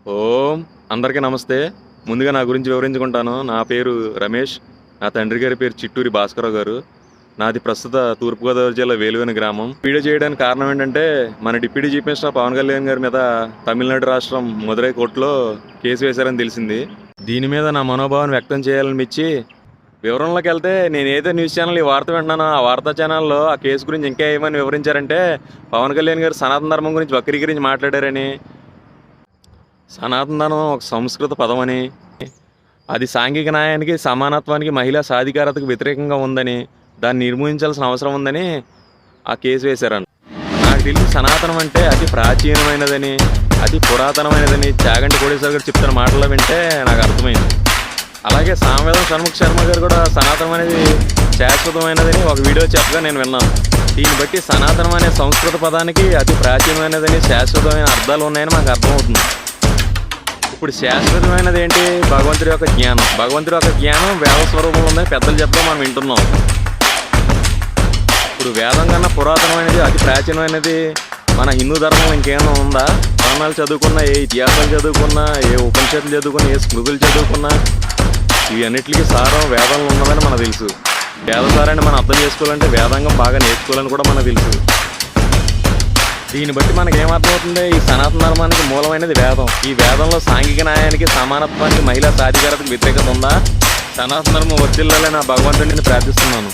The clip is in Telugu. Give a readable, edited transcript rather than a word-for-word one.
ఓం అందరికీ నమస్తే. ముందుగా నా గురించి వివరించుకుంటాను. నా పేరు రమేష్. నా తండ్రి గారి పేరు చిట్టూరి భాస్కరరావు గారు. నాది ప్రస్తుత తూర్పుగోదావరి జిల్లా వేలువెన గ్రామం. వీడియో చేయడానికి కారణం ఏంటంటే, మన deputy chief minister Pawan Kalyan గారి మీద తమిళనాడు రాష్ట్రం మదురై కోర్టులో కేసు వేశారని తెలిసింది. దీని మీద నా మనోభావాన్ని వ్యక్తం చేయాలనిపించి వివరంలోకి వెళ్తే, నేను ఏదో న్యూస్ ఛానల్ ఈ వార్త వింటున్నానో ఆ వార్తా ఛానల్లో ఆ కేసు గురించి ఇంకా ఏమని వివరించారంటే, పవన్ కళ్యాణ్ గారు సనాతన ధర్మం గురించి వక్రీకరించి మాట్లాడారని, సనాతన ధర్మం ఒక సంస్కృత పదమని, అది సాంఘిక న్యాయానికి, సమానత్వానికి, మహిళా సాధికారతకు వ్యతిరేకంగా ఉందని, దాన్ని నిర్మూలించాల్సిన అవసరం ఉందని ఆ కేసు వేశారని. నాకు తెలిసి సనాతనం అంటే అతి ప్రాచీనమైనదని, అతి పురాతనమైనదని చాగంటి కోటేశ్వర గారు చెప్తున్న మాటల్లో వింటే నాకు అర్థమైంది. అలాగే సామవేదం షణ్ముఖ శర్మ గారు కూడా సనాతనం అనేది శాశ్వతమైనదని ఒక వీడియో చెప్పగా నేను విన్నాను. దీన్ని బట్టి సనాతనం అనే సంస్కృత పదానికి అతి ప్రాచీనమైనదని, శాశ్వతమైన అర్థాలు ఉన్నాయని మాకు అర్థమవుతుంది. ఇప్పుడు శాశ్వతమైనది ఏంటి? భగవంతుడి యొక్క జ్ఞానం. భగవంతుడి యొక్క జ్ఞానం వేద స్వరూపంలో ఉందని పెద్దలు చెప్పడం మనం వింటున్నాం. ఇప్పుడు వేదం కన్నా పురాతనమైనది, అతి ప్రాచీనమైనది మన హిందూ ధర్మం ఇంకేమైనా ఉందా? పురాణాలు చదువుకున్నా, ఏ ఇతిహాసాలు చదువుకున్నా, ఏ ఉపనిషత్తులు చదువుకున్నా, ఏ స్మృతులు చదువుకున్నా, ఇవి అన్నిటికీ సారం వేదంలో ఉన్నదని మనకు తెలుసు. వేద సారాన్ని మనం అర్థం చేసుకోవాలంటే వేదాంగం బాగా నేర్చుకోవాలని కూడా మనకు తెలుసు. దీన్ని బట్టి మనకి ఏమర్థమవుతుంది? ఈ సనాతన ధర్మానికి మూలమైనది వేదం. ఈ వేదంలో సాంఘిక న్యాయానికి, సమానత్వానికి, మహిళా సాధికారతకు వ్యతిరేకత ఉందా? సనాతన ధర్మం వర్ధిల్లాలని నా భగవంతుడిని ప్రార్థిస్తున్నాను.